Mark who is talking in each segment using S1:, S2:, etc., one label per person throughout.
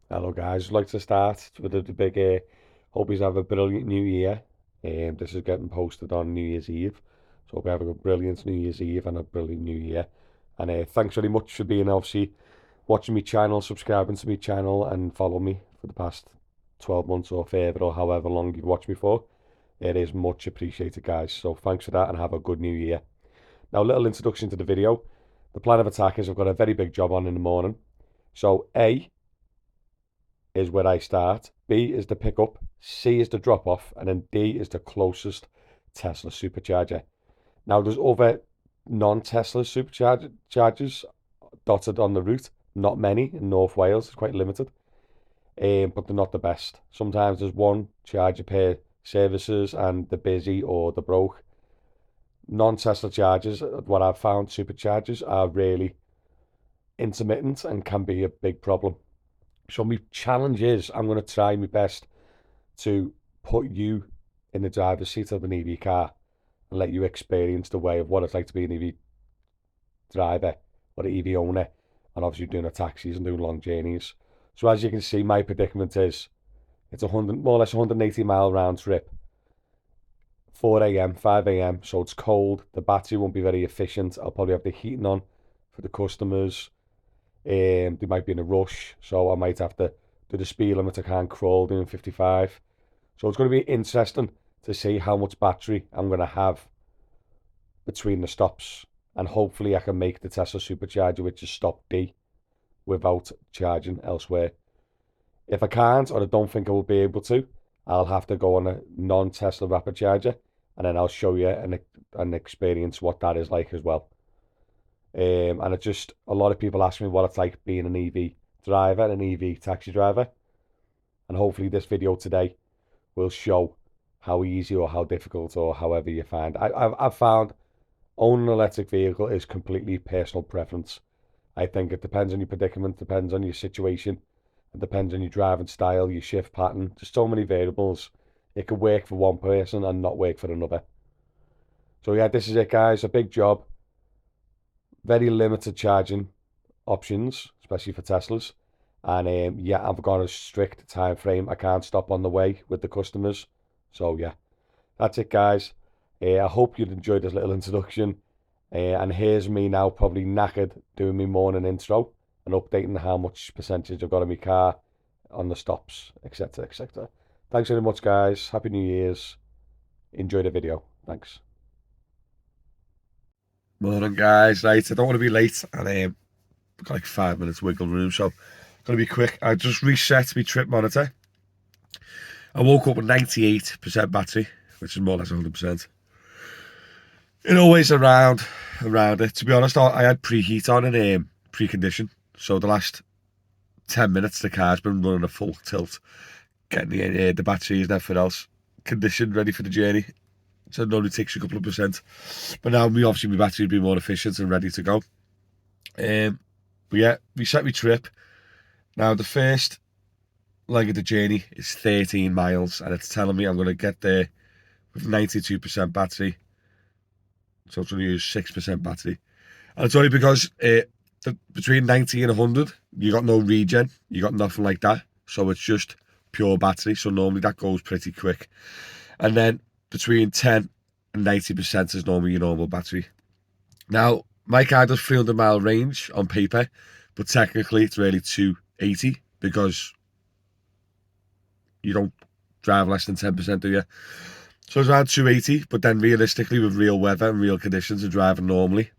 S1: Hello guys, I'd like to start with the big hope you have a brilliant new year. This is getting posted on New Year's Eve. So hope you have a brilliant New Year's Eve and a brilliant new year. And thanks very much for being obviously watching my channel, subscribing to my channel and follow me for the past 12 months or further or however long you've watched me for. It is much appreciated guys. So thanks for that and have a good new year. Now a little introduction to the video. The plan of attack is I've got a very big job on in the morning. So A is where I start, B is the pickup, C is the drop off, and then D is the closest Tesla supercharger. Now, there's other non Tesla superchargers dotted on the route, not many in North Wales, it's quite limited, but they're not the best. Sometimes there's one charger per services and they're busy or they're broke. Non Tesla chargers, what I've found, superchargers are really intermittent and can be a big problem. So my challenge is I'm going to try my best to put you in the driver's seat of an EV car and let you experience the way of what it's like to be an EV driver or an EV owner, and obviously doing a taxis and doing long journeys. So as you can see, my predicament is it's 100, more or less 180-mile round trip, 4 a.m., 5 a.m. So it's cold. The battery won't be very efficient. I'll probably have the heating on for the customers. They might be in a rush, so I might have to do the speed limit. I can't crawl doing 55. So it's going to be interesting to see how much battery I'm going to have between the stops. And hopefully I can make the Tesla supercharger, which is stop D, without charging elsewhere. If I can't, or I don't think I will be able to, I'll have to go on a non-Tesla rapid charger, and then I'll show you and experience what that is like as well. And it's just a lot of people ask me what it's like being an EV driver, an EV taxi driver. And hopefully this video today will show how easy or how difficult or however you find. I've found owning an electric vehicle is completely personal preference. I think it depends on your predicament, depends on your situation, it depends on your driving style, your shift pattern. There's so many variables. It could work for one person and not work for another. So yeah, this is it guys, a big job. Very limited charging options, especially for Teslas. And yeah, I've got a strict time frame. I can't stop on the way with the customers. So yeah, that's it, guys. I hope you'd enjoyed this little introduction. And here's me now, probably knackered, doing my morning intro and updating how much percentage I've got in my car on the stops, etc., etc. Thanks very much, guys. Happy New Year's. Enjoy the video. Thanks. Morning, guys. Right, I don't want to be late, and I've got like 5 minutes wiggle room, so gonna be quick. I just reset my trip monitor. I woke up with 98% battery, which is more or less 100%. It always around it. To be honest, I had preheat on and precondition. So the last 10 minutes, the car's been running a full tilt, getting the batteries and everything else conditioned, ready for the journey. So it only takes a couple of percent. But now, obviously, my battery will be more efficient and ready to go. But yeah, we set my trip. Now, the first leg of the journey is 13 miles, and it's telling me I'm going to get there with 92% battery. So it's going to use 6% battery. And it's only because between 90 and 100, you got no regen, you got nothing like that. So it's just pure battery. So normally that goes pretty quick. And then between 10 and 90% is normally your normal battery. Now, my car does 300-mile range on paper, but technically it's really 280 because you don't drive less than 10%, do you? So it's around 280, but then realistically with real weather and real conditions and driving normally,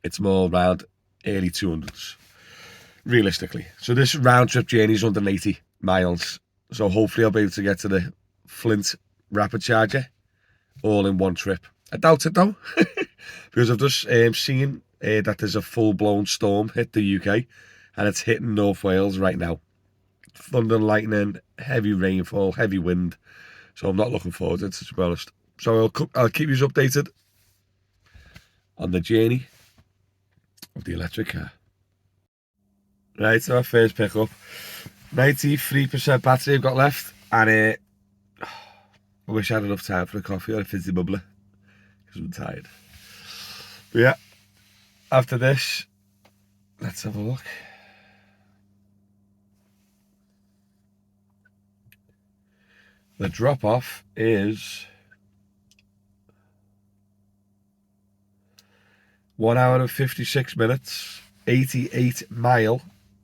S1: it's more around early 200s, realistically. So this round trip journey is 180 miles. So hopefully I'll be able to get to the Flint rapid charger all in one trip. I doubt it though, because I've just seen that there's a full-blown storm hit the UK and it's hitting North Wales right now. Thunder and lightning, heavy rainfall, heavy wind. So I'm not looking forward to it, to be honest. So I'll keep you updated on the journey of the electric car. Right, so our first pickup. 93% battery I've got left. And I wish I had enough time for a coffee or a fizzy bubbler, because I'm tired. But yeah, after this, let's have a look. The drop off is 1 hour and 56 minutes, 88 mile,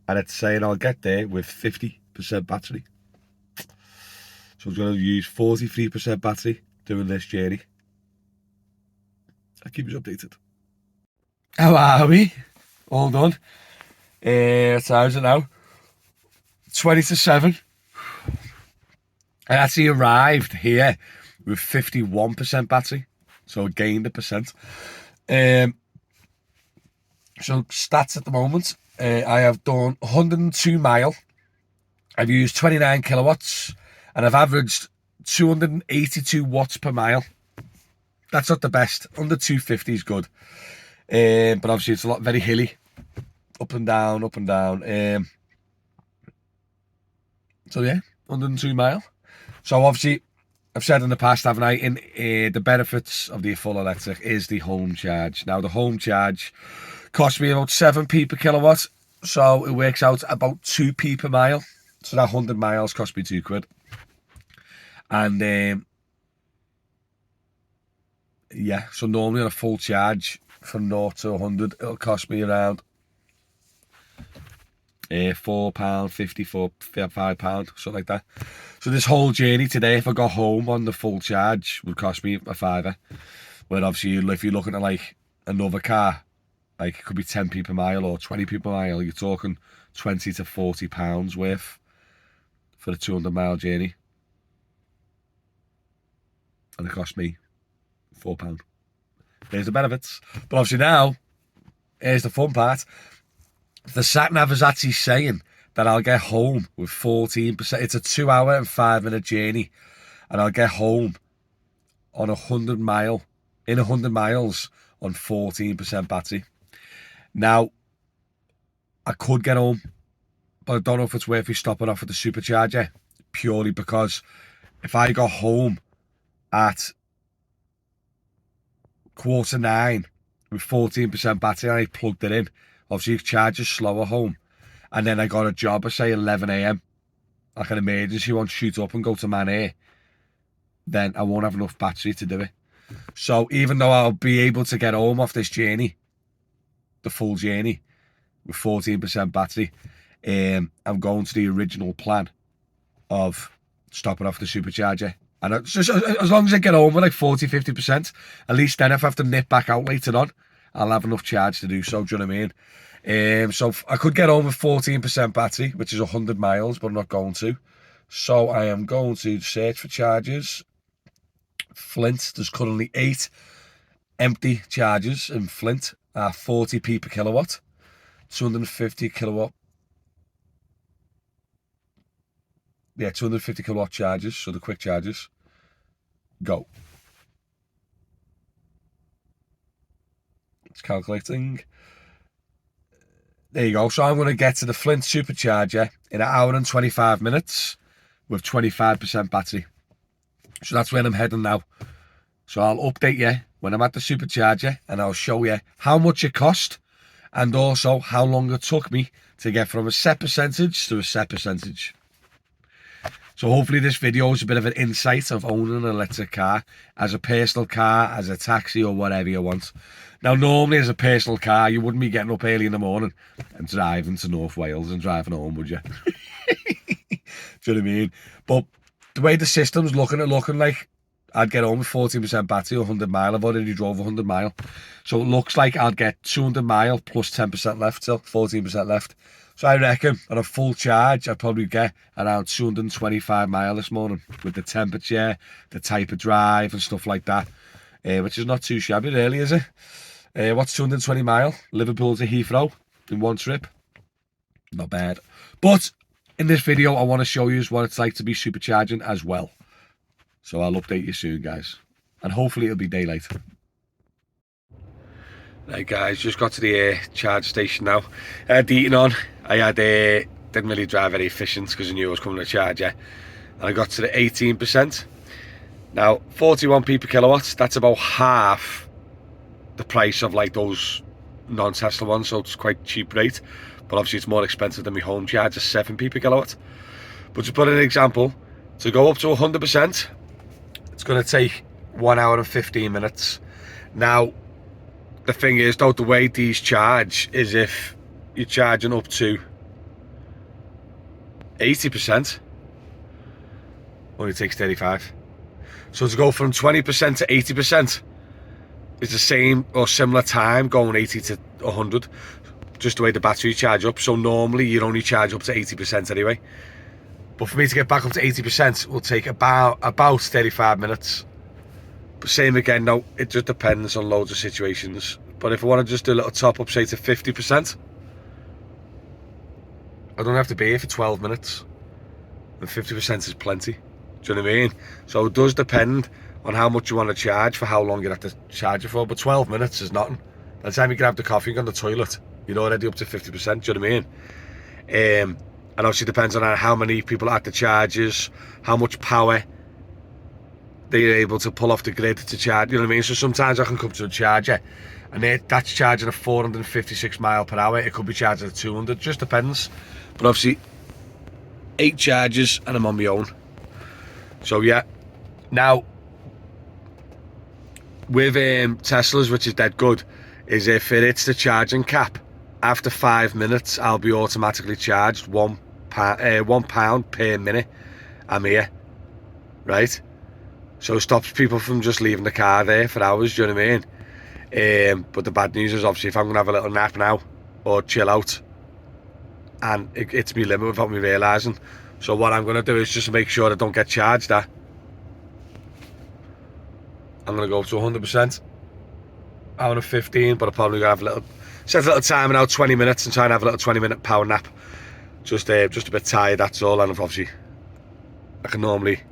S1: and it's saying I'll get there with 50% battery. So I'm going to use 43% battery doing this journey. I'll keep you updated. How are we? All done. What time is it now? 20 to 7. I actually arrived here with 51% battery, so I gained a percent. So stats at the moment, I have done 102 mile, I've used 29 kilowatts, and I've averaged 282 watts per mile. That's not the best. Under 250 is good, but obviously it's a lot very hilly, up and down, up and down. So yeah, 102 mile. So obviously, I've said in the past, haven't I, the benefits of the full electric is the home charge. Now, the home charge costs me about 7p per kilowatt, so it works out about 2p per mile. So that 100 miles cost me £2. And yeah, so normally on a full charge from 0 to 100, it'll cost me around £4.50, £5, something like that. So this whole journey today, if I got home on the full charge, would cost me a fiver. Where obviously, if you're looking at like another car, like it could be 10p per mile or 20p per mile, you're talking £20 to £40 worth for a 200-mile journey. And it cost me £4. There's the benefits. But obviously now, here's the fun part. The sat-nav is actually saying that I'll get home with 14%. It's a 2 hour and 5 minute journey, and I'll get home on 100 miles on 14% battery. Now, I could get home, but I don't know if it's worth me stopping off at the supercharger, purely because if I got home at 9:15 with 14% battery and I plugged it in, obviously it charges slower home, and then I got a job at say 11 AM, like an emergency one, shoot up and go to Man Air, then I won't have enough battery to do it. So even though I'll be able to get home off this journey, the full journey, with 14% battery, I'm going to the original plan of stopping off the supercharger. And as long as I get home with like 40-50%, at least then if I have to nip back out later on, I'll have enough charge to do so. Do you know what I mean? So I could get home with 14% battery, which is 100 miles, but I'm not going to. So I am going to search for chargers. Flint, there's currently 8 empty chargers in Flint at 40p per kilowatt, 250 kilowatt. Yeah, 250 kilowatt chargers, so the quick chargers. Go. It's calculating. There you go. So I'm going to get to the Flint supercharger in 1 hour and 25 minutes with 25% battery. So that's where I'm heading now. So I'll update you when I'm at the supercharger, and I'll show you how much it cost and also how long it took me to get from a set percentage to a set percentage. So hopefully this video is a bit of an insight of owning an electric car, as a personal car, as a taxi, or whatever you want. Now, normally as a personal car, you wouldn't be getting up early in the morning and driving to North Wales and driving home, would you? Do you know what I mean? But the way the system's looking like I'd get home with 14% battery, 100 mile. I've already drove 100 mile. So it looks like I'd get 200 mile plus 10% left, still 14% left. So I reckon on a full charge, I'd probably get around 225 mile this morning with the temperature, the type of drive and stuff like that, which is not too shabby really, is it? What's 220 mile? Liverpool to Heathrow in one trip. Not bad. But in this video, I want to show you what it's like to be supercharging as well. So I'll update you soon, guys. And hopefully it'll be daylight. Right, guys, just got to the charge station now. I had the heating on. I had didn't really drive very efficient because I knew I was coming to charge, yeah. And I got to the 18%. Now, 41p per kilowatt, that's about half the price of like those non-Tesla ones, so it's quite cheap rate. But obviously it's more expensive than my home charge of 7p per kilowatt. But to put an example, To go up to 100%, it's going to take 1 hour and 15 minutes. Now, the thing is, though, the way these charge is if you're charging up to 80%, only takes 35. So to go from 20% to 80% is the same or similar time going 80 to 100, just the way the battery charge up. So normally you'd only charge up to 80% anyway. But for me to get back up to 80% will take about 35 minutes. But same again, no, it just depends on loads of situations. But if I want to just do a little top up, say to 50%, I don't have to be here for 12 minutes. And 50% is plenty. Do you know what I mean? So it does depend on how much you want to charge for how long you have to charge it for. But 12 minutes is nothing. By the time you grab the coffee and go on the toilet, you're already up to 50%. Do you know what I mean? And obviously depends on how many people are at the chargers, how much power they're able to pull off the grid to charge. You know what I mean? So sometimes I can come to a charger and that's charging at 456 mile per hour. It could be charging at 200. Just depends. But obviously 8 chargers and I'm on my own. So yeah, now with Teslas, which is dead good, is if it hits the charging cap, after 5 minutes, I'll be automatically charged £1 per minute I'm here, right? So it stops people from just leaving the car there for hours, do you know what I mean? But the bad news is obviously if I'm going to have a little nap now, or chill out, and it's me limit without me realising. So what I'm going to do is just make sure I don't get charged at. I'm going to go up to 100%, hour and 15, but I'm probably going to have set a little timer now, 20 minutes, and try and have a little 20-minute power nap. Just a bit tired, that's all, and obviously I can normally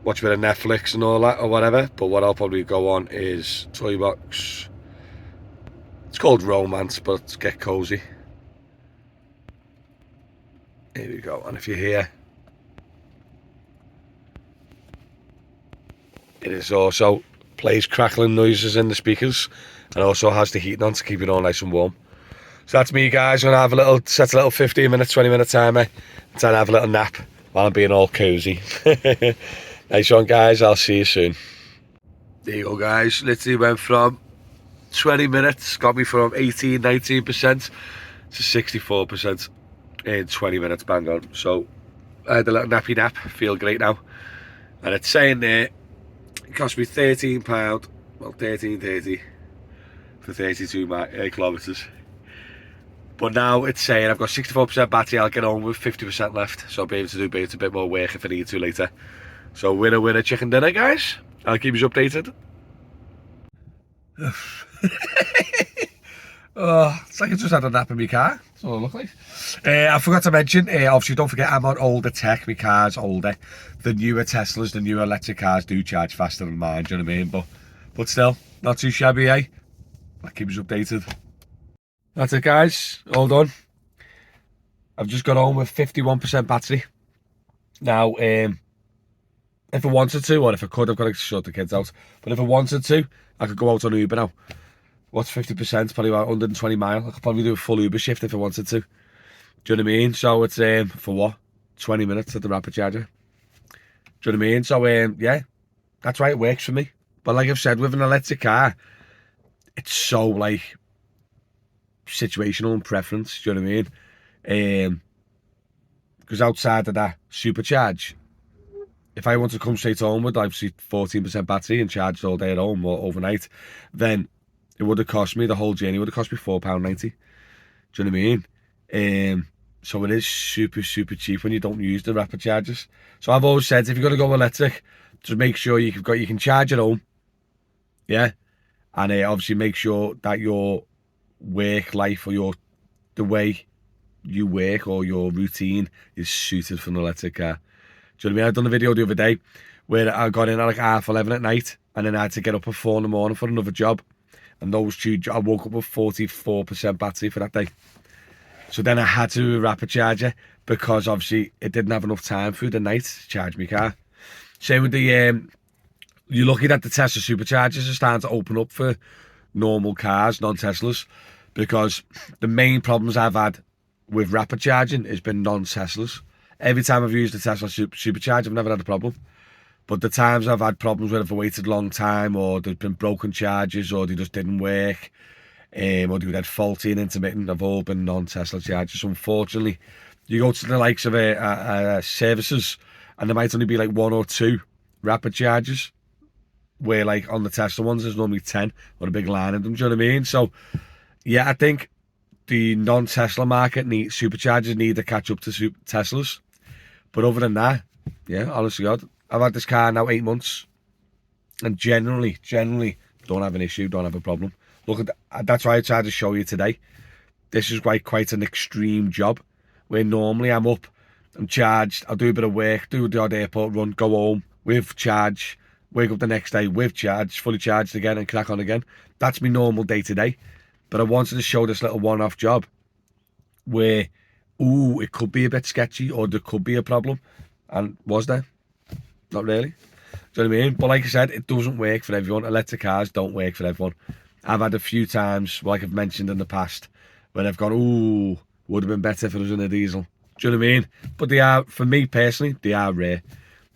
S1: watch a bit of Netflix and all that, or whatever, but what I'll probably go on is Toy Box. It's called Romance, but it's Get Cozy. Here we go, and if you hear, it is also plays crackling noises in the speakers, and also has the heating on to keep it all nice and warm. So that's me, guys. I'm gonna set a little 15-minute, 20-minute timer, and try and have a little nap while I'm being all cozy. Nice one, guys. I'll see you soon. There you go, guys. Literally went from 20 minutes, got me from 19% to 64% in 20 minutes, bang on. So I had a little nappy nap, feel great now. And it's saying there, it cost me £13, well, £13.30 for 32 kilometres. But now it's saying I've got 64% battery, I'll get on with 50% left. So I'll be able to do a bit more work if I need to later. So winner, winner, chicken dinner, guys. I'll keep you updated. Oh, it's like I just had a nap in my car. That's all it looked like. I forgot to mention, obviously don't forget I'm on older tech. My car's older. The newer Teslas, the newer electric cars do charge faster than mine, do you know what I mean? But still, not too shabby, eh? I'll keep you updated. That's it, guys. All done. I've just got home with 51% battery. Now, if I wanted to, or if I could, I've got to sort the kids out. But if I wanted to, I could go out on Uber now. What's 50%? Probably about 120 mile. I could probably do a full Uber shift if I wanted to. Do you know what I mean? So it's, for what? 20 minutes at the rapid charger. Do you know what I mean? So, yeah, that's why it works for me. But like I've said, with an electric car, it's so, like, situational and preference. Do you know what I mean? Because outside of that supercharge, if I want to come straight home with obviously 14% battery and charge all day at home or overnight, then it would have cost me, the whole journey would have cost me £4.90. Do you know what I mean? So it is super, super cheap when you don't use the rapid chargers. So I've always said, if you're going to go electric, just make sure you can charge at home. Yeah. And obviously make sure that your work life or the way you work or your routine is suited for an electric car. Do you know what I mean? I've done a video the other day where I got in at like 11:30 at night, and then I had to get up at 4 in the morning for another job. And those two, I woke up with 44% battery for that day. So then I had to do a rapid charger because obviously it didn't have enough time through the night to charge my car. Same with the, you're lucky that the Tesla superchargers are starting to open up for normal cars, non-Teslas, because the main problems I've had with rapid charging has been non-Teslas.
S2: Every time I've used the Tesla supercharger, I've never had a problem. But the times I've had problems where I've waited a long time, or there's been broken charges, or they just didn't work, or they had faulty and intermittent, have all been non-Tesla charges. So unfortunately, you go to the likes of services, and there might only be like 1 or 2 rapid charges, where like on the Tesla ones there's normally 10 or a big line in them. Do you know what I mean? So yeah, I think the non-Tesla market superchargers need to catch up to Teslas. But other than that, yeah, honestly, God, I've had this car now 8 months, and generally don't have an issue, don't have a problem. Look at that, that's why I tried to show you today. This is quite an extreme job, where normally I'm up, I'm charged, I'll do a bit of work, do the odd airport run, go home with charge, wake up the next day with charge, fully charged again, and crack on again. That's my normal day to day. But I wanted to show this little one-off job where, ooh, it could be a bit sketchy, or there could be a problem. And was there? Not really. Do you know what I mean? But like I said, it doesn't work for everyone. Electric cars don't work for everyone. I've had a few times, like I've mentioned in the past, when I've gone, ooh, would have been better if it was in a diesel. Do you know what I mean? But they are, for me personally, they are rare.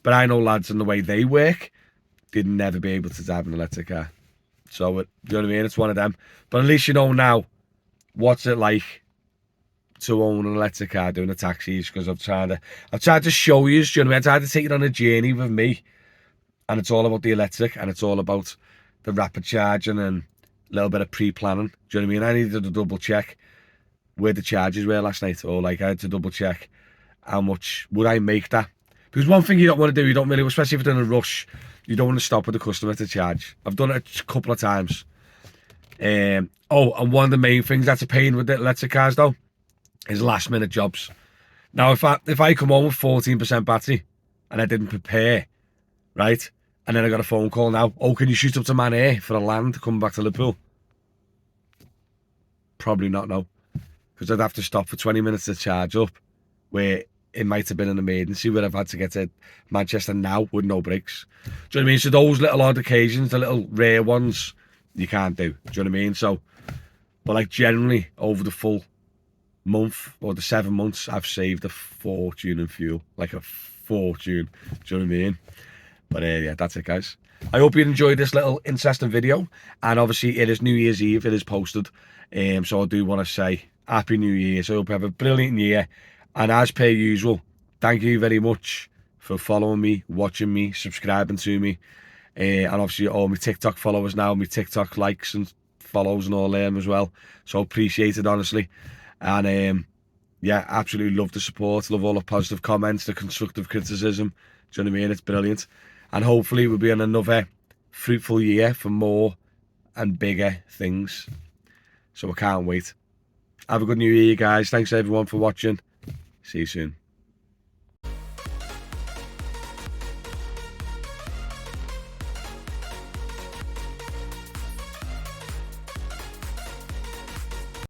S2: But I know lads, and the way they work, they'd never be able to drive an electric car. So, you know what I mean? It's one of them. But at least you know now what's it like to own an electric car doing the taxis, because I've tried to show you, do you know what I mean? I tried to take it on a journey with me, and it's all about the electric, and it's all about the rapid charging and a little bit of pre-planning. Do you know what I mean? I needed to double check where the charges were last night, or like I had to double check how much would I make that. Because one thing you don't want to do, you don't really, especially if you're in a rush, you don't want to stop with the customer to charge. I've done it a couple of times. Oh, and one of the main things that's a pain with the electric cars though is last minute jobs. Now, if I come home with 14% battery and I didn't prepare, right, and then I got a phone call now, oh, can you shoot up to Manair for a land coming back to Liverpool? Probably not, no. Because I'd have to stop for 20 minutes to charge up, where it might have been an emergency where I've had to get to Manchester now with no brakes. Do you know what I mean? So those little odd occasions, the little rare ones, you can't do. Do you know what I mean? So, but like generally over the full month or the 7 months, I've saved a fortune in fuel, like a fortune. Do you know what I mean? But yeah, that's it, guys. I hope you enjoyed this little interesting video, and obviously it is New Year's Eve, it is posted, so I do want to say Happy New Year. So I hope you have a brilliant year, and as per usual, thank you very much for following me, watching me, subscribing to me, and obviously all my TikTok followers now, my TikTok likes and follows and all them as well, so appreciate it, honestly. And yeah, absolutely love the support, love all the positive comments, the constructive criticism. Do you know what I mean? It's brilliant. And hopefully we'll be on another fruitful year for more and bigger things. So I can't wait. Have a good new year, guys. Thanks everyone for watching. See you soon.